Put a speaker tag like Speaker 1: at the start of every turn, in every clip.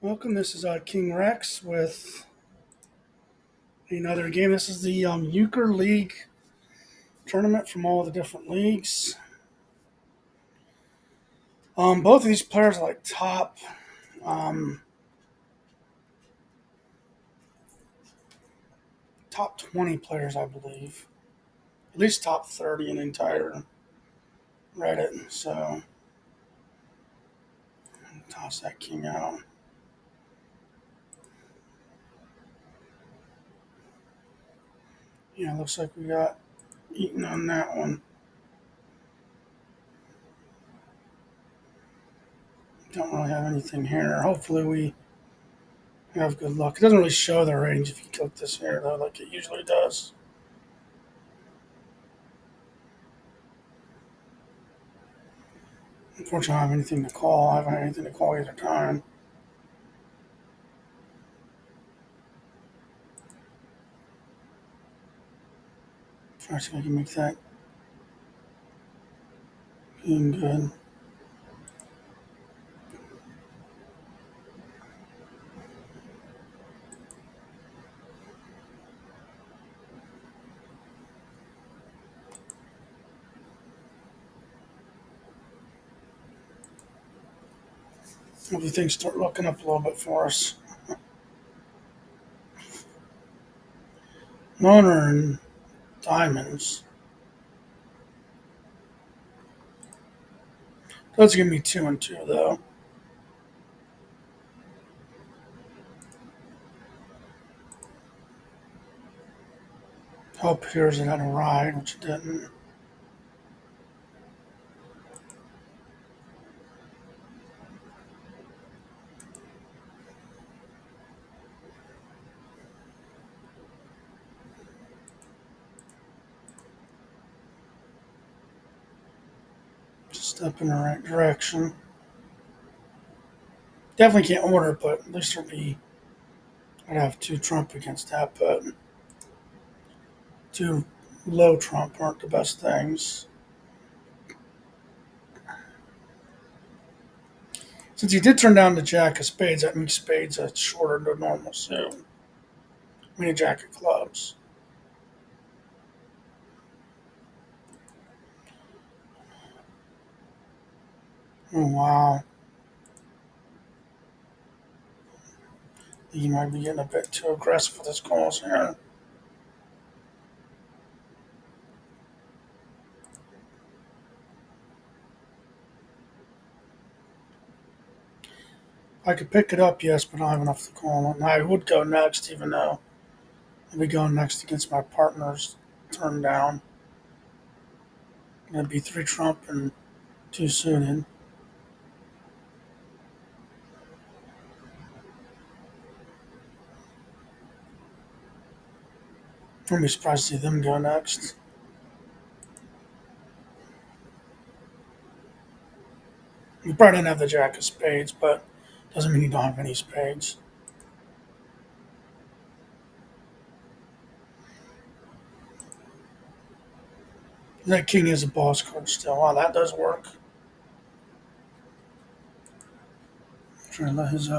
Speaker 1: Welcome. This is King Rex with another game. This is the Euchre League tournament from all the different leagues. Both of these players are like um, top 20 players, I believe. At least top 30 in the entire Reddit. So toss that king out. Yeah, looks like we got eaten on that one. Don't really have anything here. Hopefully we have good luck. It doesn't really show the range if you click this here though, like it usually does. Unfortunately, I don't have anything to call. I haven't had anything to call either time. Try to see if I can make that being good. Hopefully things start looking up a little bit for us. Loner and diamonds. That's gonna be 2 and 2 though. Hope here's it had a ride, which it didn't. Just step in the right direction. Definitely can't order it, but at least there'd be. I'd have 2 Trump against that, but 2 low Trump aren't the best things. Since he did turn down the Jack of Spades, that makes Spades a shorter than normal suit. I mean, a Jack of Clubs. Oh, wow. He might be getting a bit too aggressive with his calls here. I could pick it up, yes, but I don't have enough to call it. I would go next, even though I'd be going next against my partner's turn down. It'd be 3 Trump and 2 suited. I'd be surprised to see them go next. You probably didn't have the Jack of Spades, but doesn't mean you don't have any spades. That king is a boss card still. Wow, that does work. Trying to let his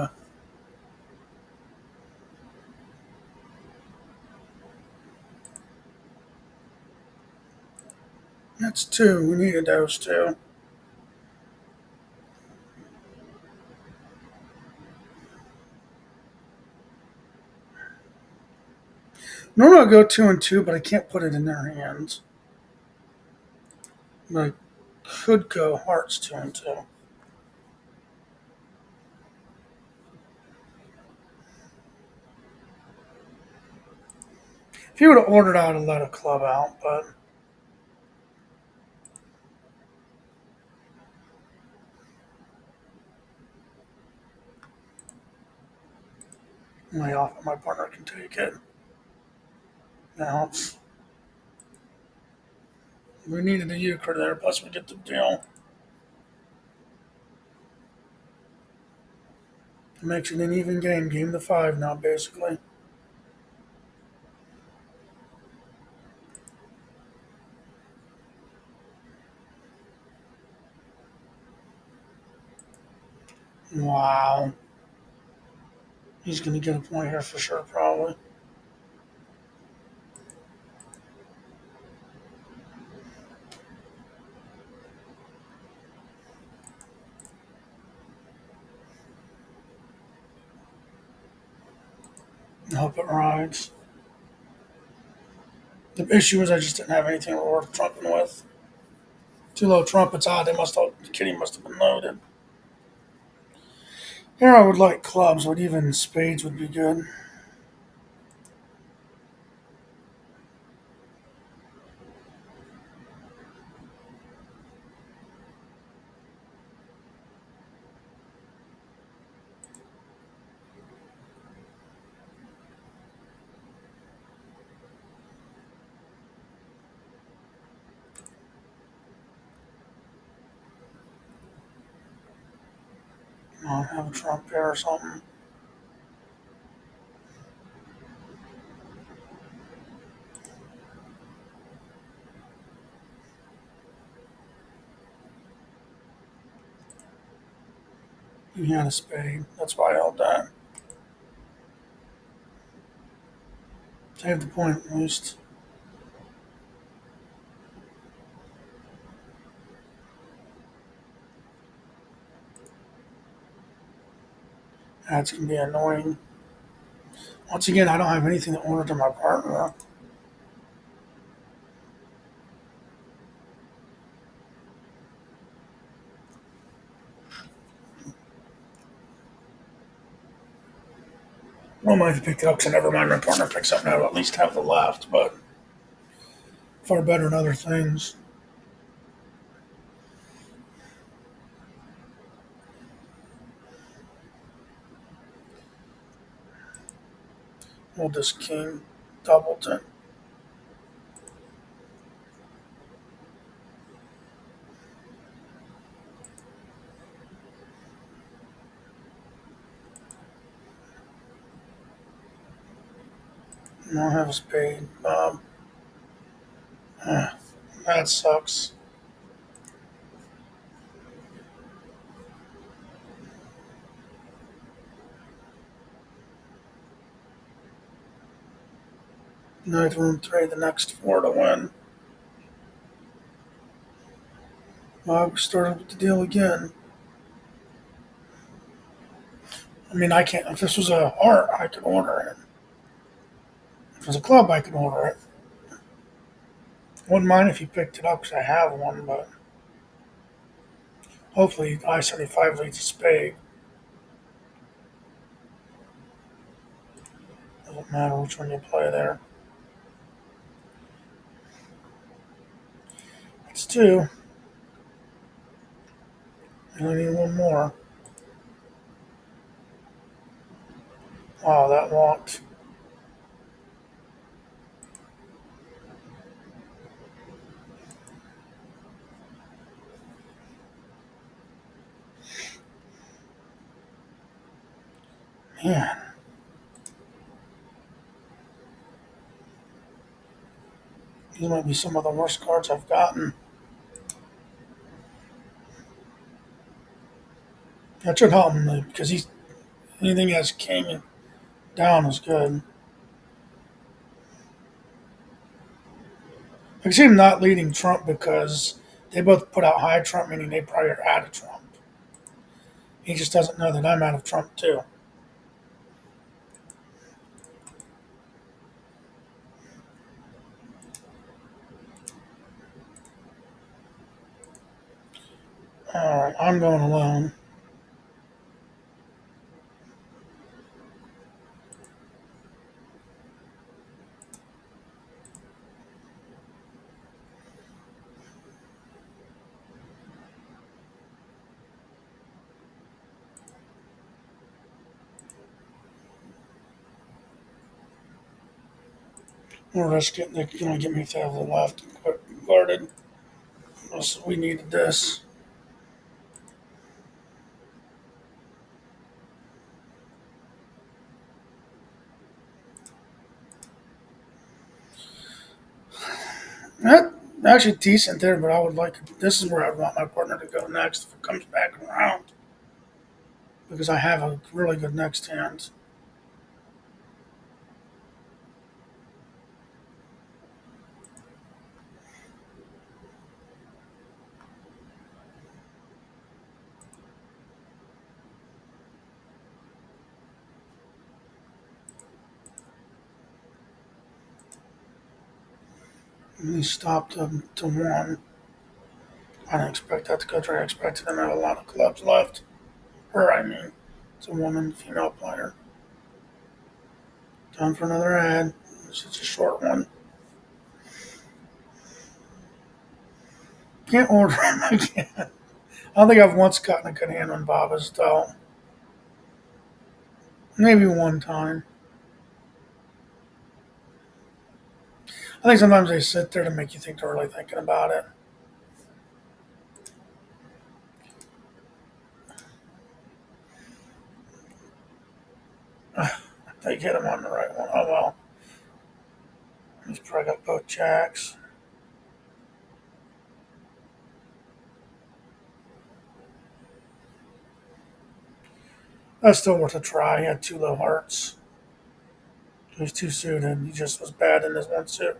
Speaker 1: That's 2. We needed those 2. Normally I'll go 2 and 2, but I can't put it in their hands. But I could go hearts 2 and 2. If you would have ordered, I would have let a club out, but my partner can take it. That helps. We needed a euchre there, plus we get the deal. It makes it an even game to 5 now, basically. Wow. He's going to get a point here for sure, probably. I hope it rides. The issue is I just didn't have anything worth trumping with. Too low trump, it's odd. The kitty must have been loaded. Here I would like clubs, but even spades would be good. I'll have a trump here or something. He had a spade. That's why I held that. Save the point at least. That's going to be annoying. Once again, I don't have anything to order to my partner. Well, I might pick it up because never mind. My partner picks up now. I'll at least have the left, but far better than other things. We'll just king doubleton. I don't have a spade. That sucks. Knight room three, the next four to win. Bob started with the deal again. I mean, I can't. If this was a heart, I could order it. If it was a club, I could order it. Wouldn't mind if you picked it up because I have one, but hopefully I-75 leads a spade. Doesn't matter which one you play there. It's two. And I need one more. Oh, that walked. Man, these might be some of the worst cards I've gotten. That should help him because anything has king down is good. I can see him not leading Trump because they both put out high Trump, meaning they probably are out of Trump. He just doesn't know that I'm out of Trump too. All right, I'm going alone. We'll risk it. They can only get me if they have the left guarded. We needed this. That actually decent there, but I would like. This is where I want my partner to go next if it comes back around, because I have a really good next hand. And he stopped to one. I didn't expect that to go through. I expected him to have a lot of clubs left. Her, I mean. It's a woman, female player. Time for another ad. It's just a short one. Can't order him again. I don't think I've once gotten a good hand on Baba's though. Maybe one time. I think sometimes they sit there to make you think they're really thinking about it. They get him on the right one. Oh well. He's probably got both jacks. That's still worth a try. He had two low hearts. He's too suited. He just was bad in his one suit.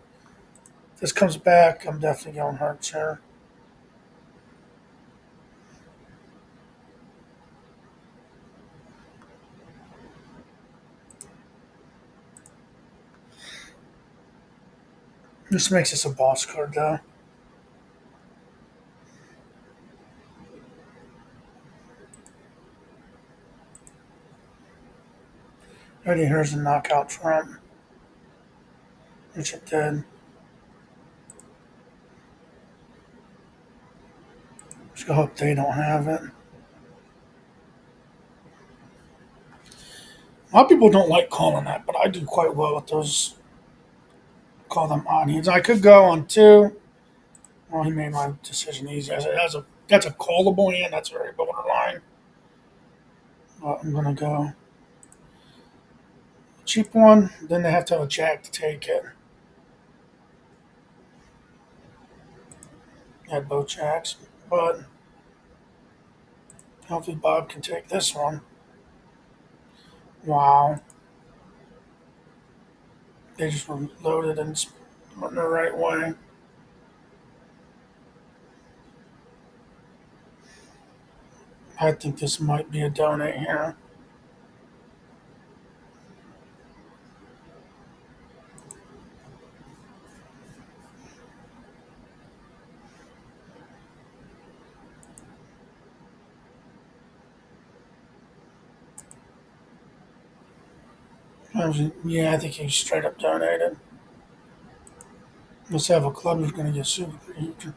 Speaker 1: If this comes back, I'm definitely going hearts here. This makes this a boss card though. Already here's a knockout trump, which it did. Just hope they don't have it. A lot of people don't like calling that, but I do quite well with those. Call them onions. I could go on two. Well, he made my decision easy. That's a callable hand. That's very borderline. But I'm gonna go cheap one. Then they have to have a jack to take it. Had both jacks, but hopefully Bob can take this one. Wow, they just were loaded and went the right way. I think this might be a donate here. Yeah, I think he straight up donated. Let's have a club who's going to get super huge.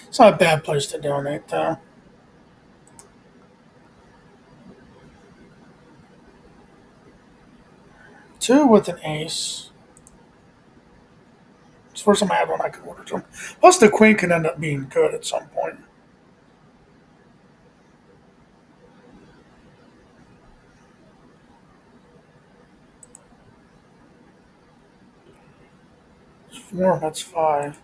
Speaker 1: It's not a bad place to donate, though. Two with an ace. It's the first time I had one I could order to him. Plus, the queen can end up being good at some point. It's four, that's five.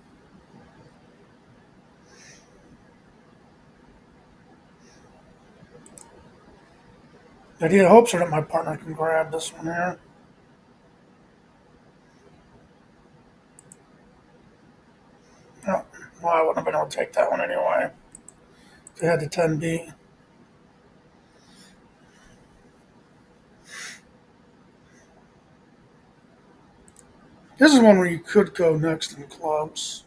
Speaker 1: The idea hopes are that my partner can grab this one here. No, well, I wouldn't have been able to take that one anyway. They had the 10 beat. This is one where you could go next in clubs.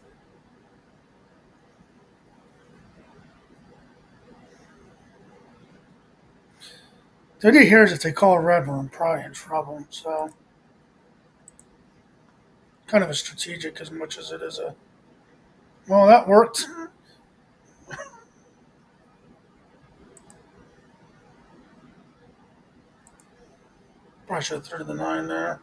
Speaker 1: The idea here is if they call a red one, I'm probably in trouble. So, kind of a strategic as much as it is a. Well, that worked. Probably should have threw the nine there.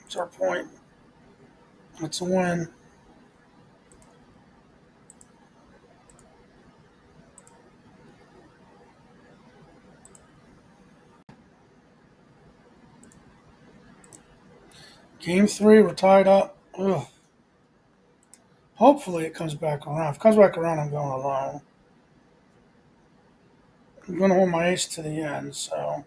Speaker 1: That's our point. That's a win. Game three, we're tied up. Ugh. Hopefully it comes back around. If it comes back around, I'm going alone. I'm going to hold my ace to the end, so.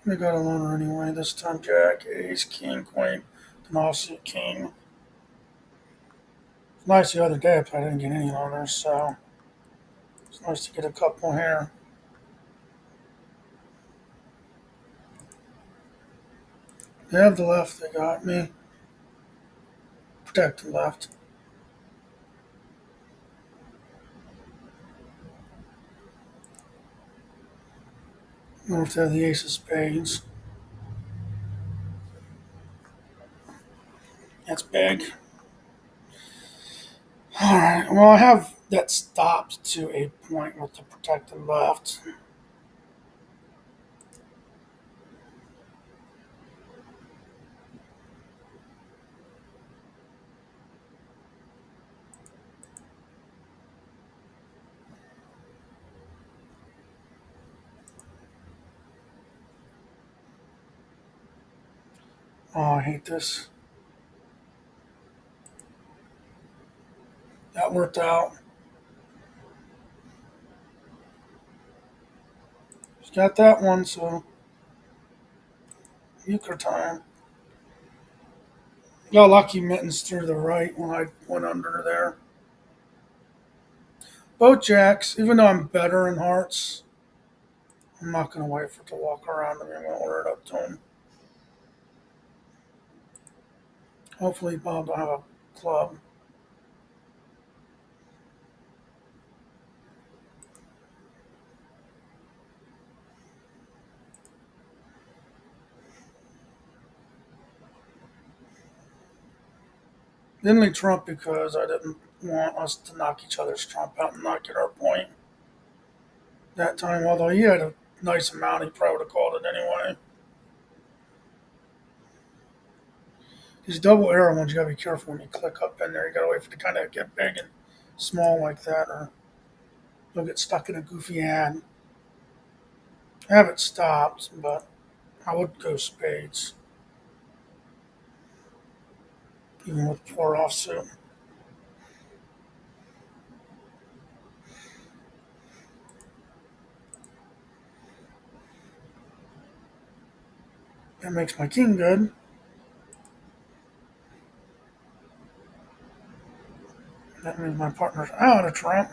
Speaker 1: We got a loner anyway. This time, Jack, Ace, King, Queen, and also King. It's nice the other day, but I didn't get any loners, so it's nice to get a couple here. They have the left. They got me. Protect the left. Or if they have the ace of spades. That's big. All right. Well, I have that stopped to a point with the protected left. Oh, I hate this. That worked out. She's got that one, so Euchre time. Got lucky mittens through the right when I went under there. Both jacks, even though I'm better in hearts, I'm not going to wait for it to walk around. I'm going to order it up to him. Hopefully, Bob will have a club. Didn't leave Trump because I didn't want us to knock each other's Trump out and not get our point that time. Although he had a nice amount, he probably would have called it anyway. These double arrow ones, you got to be careful when you click up in there. You got to wait for it to kind of get big and small like that, or you'll get stuck in a goofy ad. I have it stopped, but I would go spades, even with poor offsuit. That makes my king good. That means my partner's out of Trump.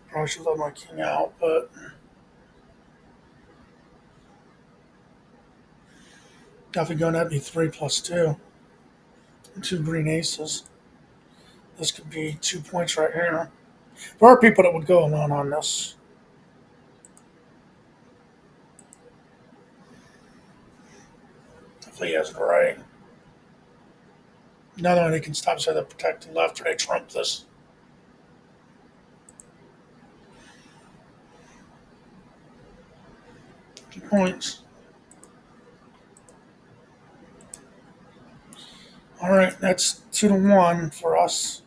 Speaker 1: Probably should let my king out, but definitely going to be 3+2. And two green aces. This could be 2 points right here. There are people that would go alone on this. If he has it right. Another one he can stop so they protect the left or they trump this. Points. All right, that's 2-1 for us.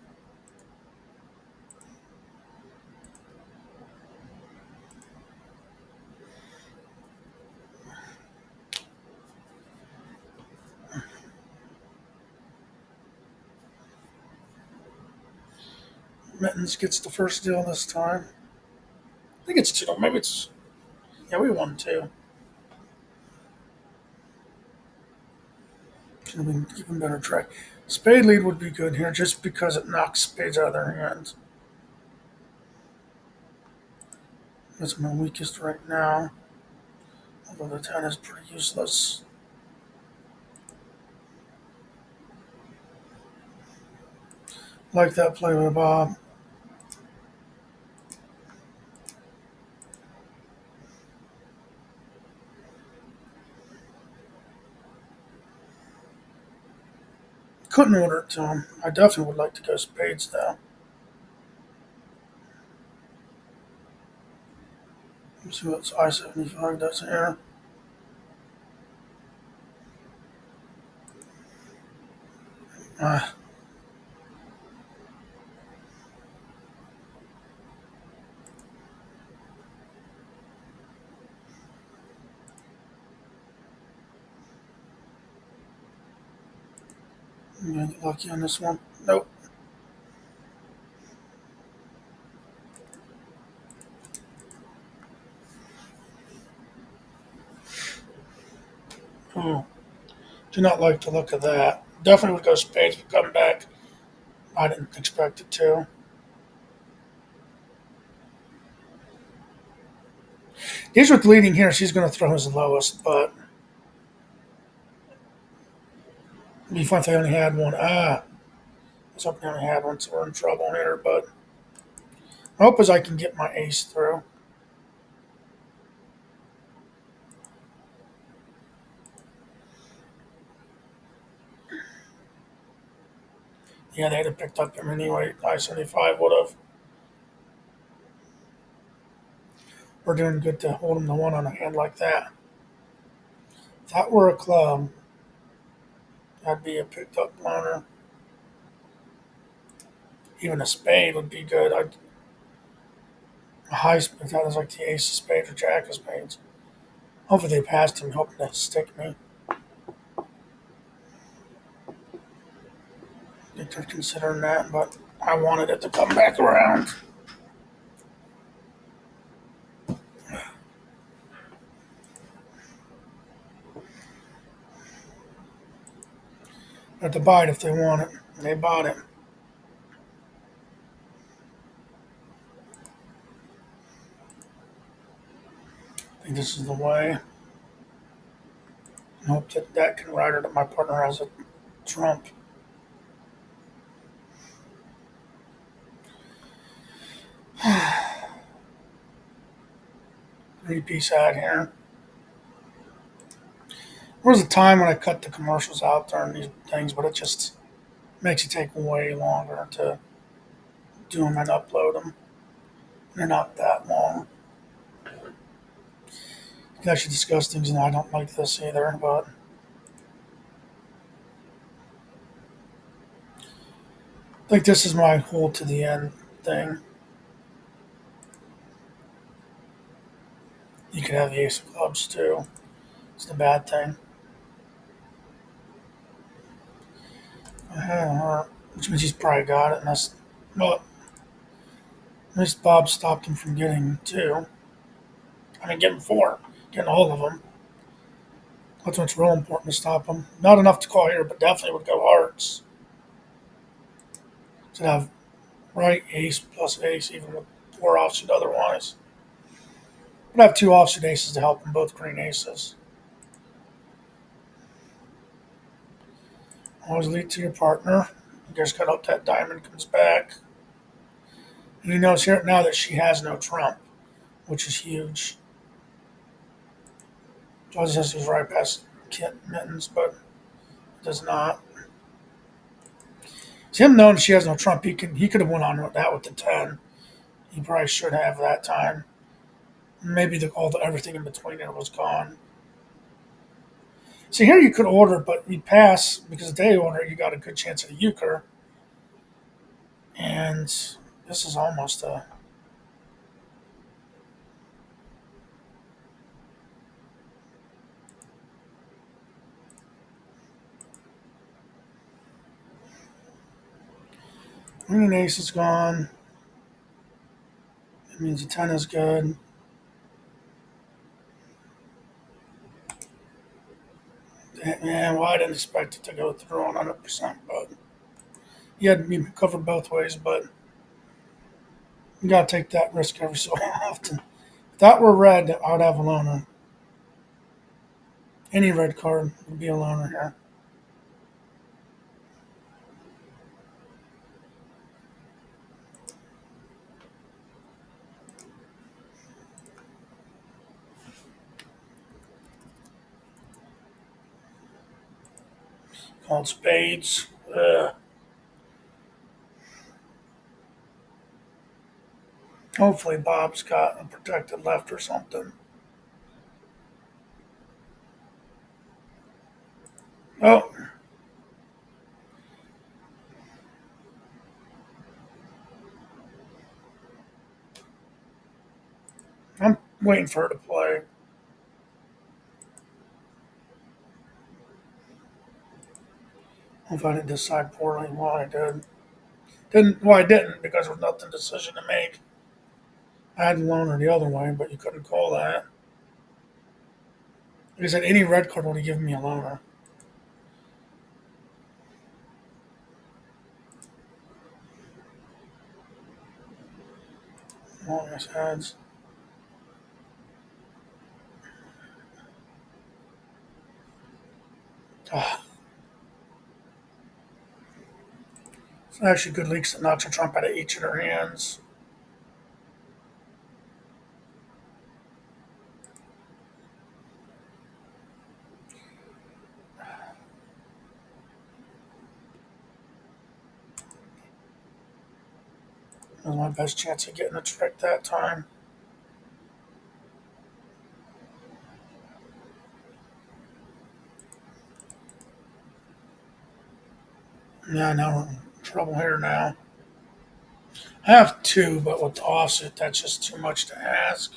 Speaker 1: Mittens gets the first deal this time. I think it's 2. Maybe it's. Yeah, we won 2. Should have been keeping better track. Spade lead would be good here just because it knocks spades out of their hands. That's my weakest right now. Although the 10 is pretty useless. Like that play with Bob. Couldn't order it to him. I definitely would like to go spades though. Let's see what I-75 does here. Uh, I'm gonna get lucky on this one. Nope. Oh, do not like the look of that. Definitely would go spades would come back. I didn't expect it to. He's with leading here. She's going to throw his lowest, but it'd be fun if they only had one. I was hoping they only had one, so we're in trouble here. But my hope is I can get my ace through. Yeah, they'd have picked up him anyway. 575 would have. We're doing good to hold him to one on a hand like that. If that were a club, that'd be a picked up loner. Even a spade would be good. A high spade, that was like the ace of spades or jack of spades. Hopefully they passed him, hoping to stick me. I think they're considering that, but I wanted it to come back around. They have to buy it if they want it. And they bought it. I think this is the way. I hope that that can ride her that my partner has a trump. Three-piece ad here. There was a time when I cut the commercials out during these things, but it just makes it take way longer to do them and upload them. They're not that long. You can actually discuss things, and I don't like this either, but I think this is my hold to the end thing. You could have the ace of clubs too. It's the bad thing. Which means he's probably got it, and that's well. At least Bob stopped him from getting two. I mean, getting four, getting all of them. That's what's real important to stop him. Not enough to call here, but definitely would go hearts. Should have right ace plus ace, even with four offsuit otherwise. But I have two offsuit aces to help them, both green aces. Always lead to your partner. You just cut up that diamond comes back. And he knows here now that she has no trump, which is huge. Judge says he's right past Kit Mittens, but it does not. It's him knowing she has no trump. He could have went on with that with the 10. He probably should have that time. Maybe everything in between there was gone. So here you could order, but you pass because if they order, you got a good chance at a euchre. And this is almost a green ace is gone. It means the 10 is good. Man, well, I didn't expect it to go through 100%, but you had to be covered both ways, but you got to take that risk every so often. If that were red, I would have a loner. Any red card would be a loner here. Called spades. Hopefully Bob's got a protected left or something. Oh, I'm waiting for her to play. If I didn't decide poorly, well, I did. Didn't well, I didn't because there was nothing decision to make. I had to loan her the other way, but you couldn't call that. Like I said, any red card would have given me a loaner. Longest heads. Ah, it's actually good leaks that knocks a trump out of each of their hands. That was my best chance of getting a trick that time. Yeah, now we're in trouble here now. I have two, but with the offsuit, that's just too much to ask.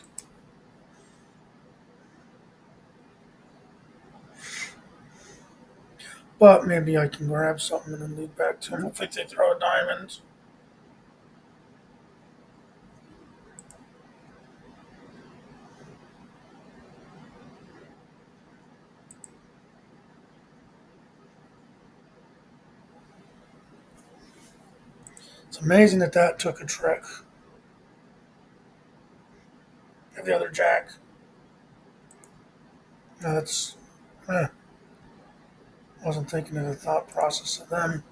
Speaker 1: But maybe I can grab something and then lead back to them. I think they throw a diamond. It's amazing that that took a trick. The other jack. That's. Eh, wasn't thinking of the thought process of them.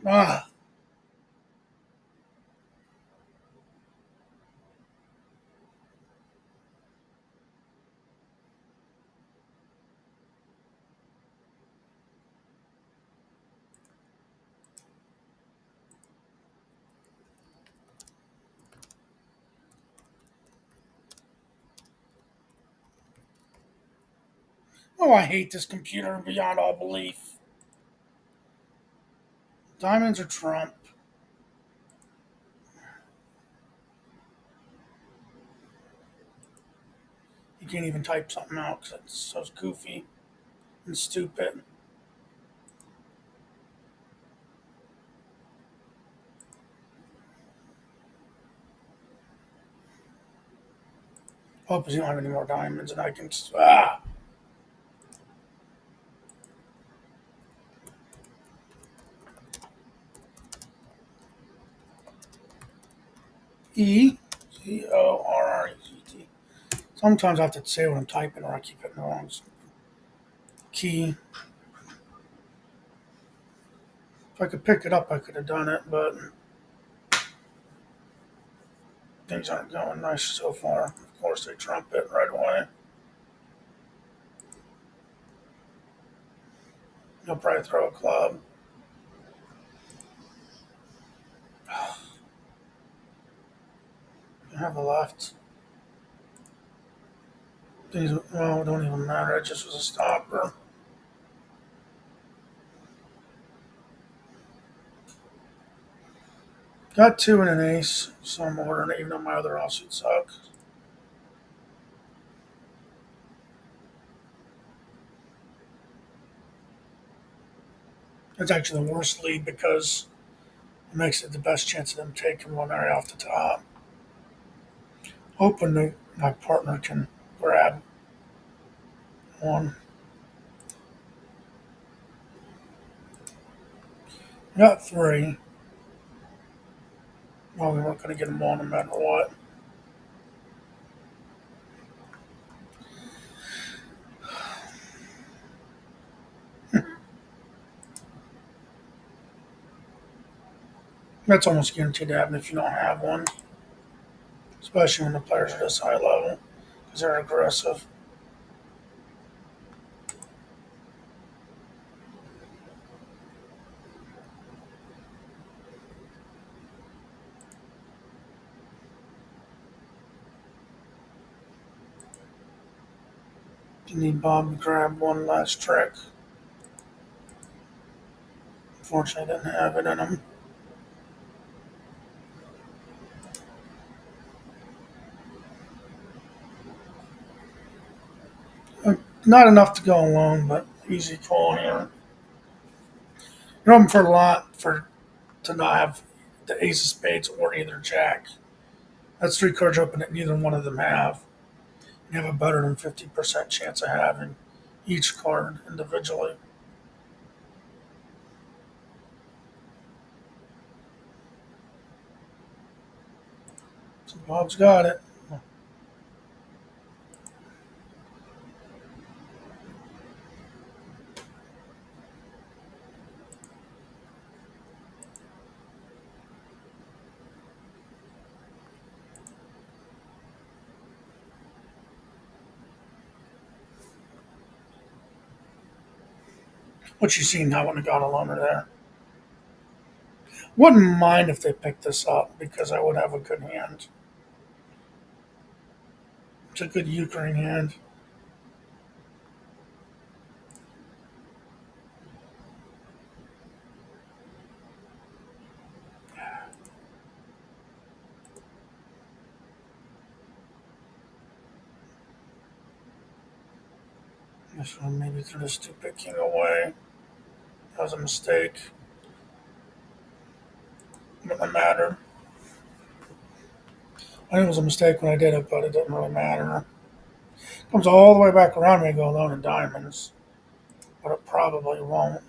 Speaker 1: Ah, oh, I hate this computer beyond all belief. Diamonds or Trump. You can't even type something out because it's so goofy and stupid. Hope you don't have any more diamonds and I can. Ah! E. Correct. Sometimes I have to say what I'm typing or I keep hitting the wrong key. If I could pick it up, I could have done it, but things aren't going nice so far. Of course, they trump it right away. He'll probably throw a club. You have a left. These, well, it don't even matter. It just was a stopper. Got two and an ace, so I'm ordering it, even though my other offsuit suck. It's actually the worst lead because it makes it the best chance of them taking one right off the top. Hoping that my partner can grab one. Got three. Well, we weren't going to get them all no matter what. That's almost guaranteed to happen if you don't have one, especially when the players are this high level because they're aggressive. You need Bob to grab one last trick. Unfortunately, I didn't have it in him. Not enough to go alone, but easy call here. You're hoping for a lot for to not have the ace of spades or either jack. That's three cards open that neither one of them have. You have a better than 50% chance of having each card individually. So Bob's got it. What you seen, I wouldn't have got a loaner there. Wouldn't mind if they picked this up because I would have a good hand. It's a good Euchre hand. This one maybe threw the stupid king away. That was a mistake. Wouldn't have mattered. I think it was a mistake when I did it, but it didn't really matter. Comes all the way back around me and go alone in diamonds, but it probably won't.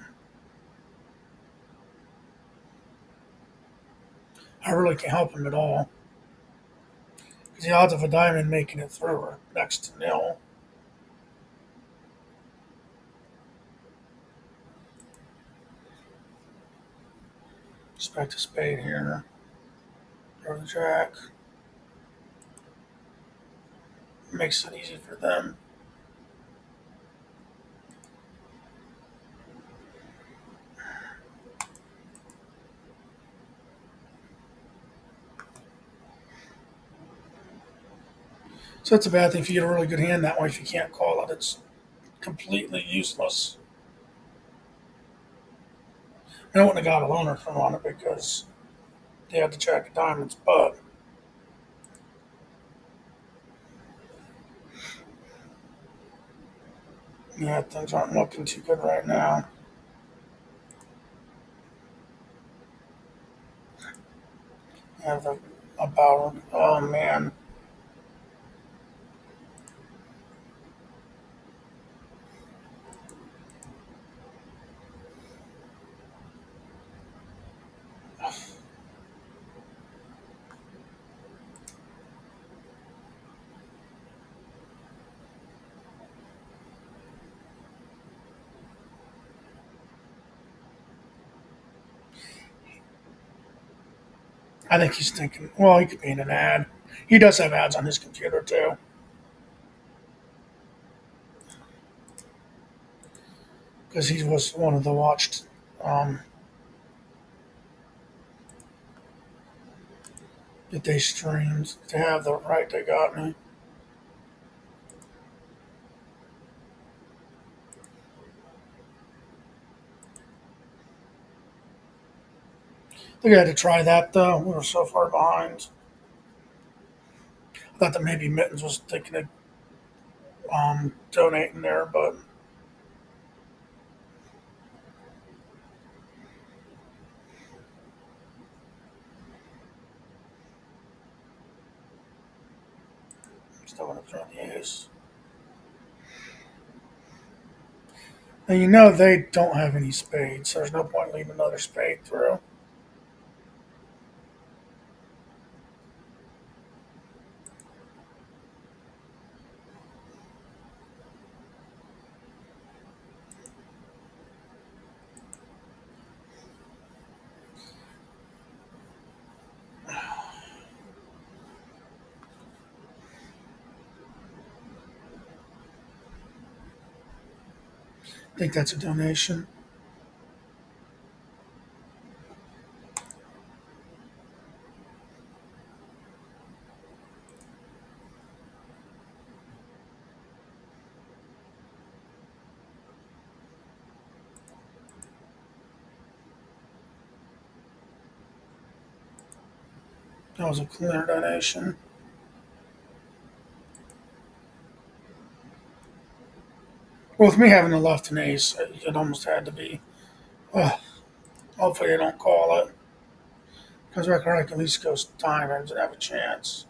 Speaker 1: I really can't help him at all because the odds of a diamond making it through are next to nil. Expect a spade here. Or the jack. Makes it easy for them. So that's a bad thing if you get a really good hand that way. If you can't call it, it's completely useless. I wouldn't have got a loaner from on it because they had the jack of diamonds, but yeah, things aren't looking too good right now. I have a bower. Oh man. I think he's thinking, well, he could be in an ad. He does have ads on his computer too, because he was one of the watched. Um, that they streamed to have the right they got me. I think I had to try that though. We were so far behind. I thought that maybe Mittens was thinking of donating there, but still want to throw the ace. And you know they don't have any spades, so there's no point leaving another spade through. I think that's a donation. That was a clear donation. Well, with me having the left and ace, it almost had to be. Uh, Hopefully they don't call it. Because I can at least goes diamonds and have a chance.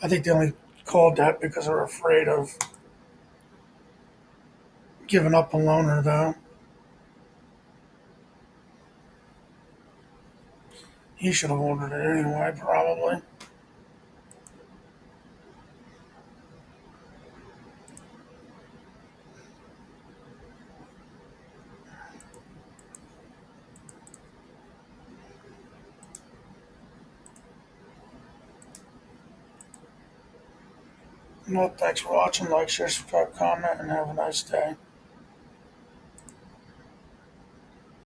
Speaker 1: I think they only called that because they're afraid of giving up a loner, though. He should have ordered it anyway, probably. Well, thanks for watching. Like, share, subscribe, comment, and have a nice day.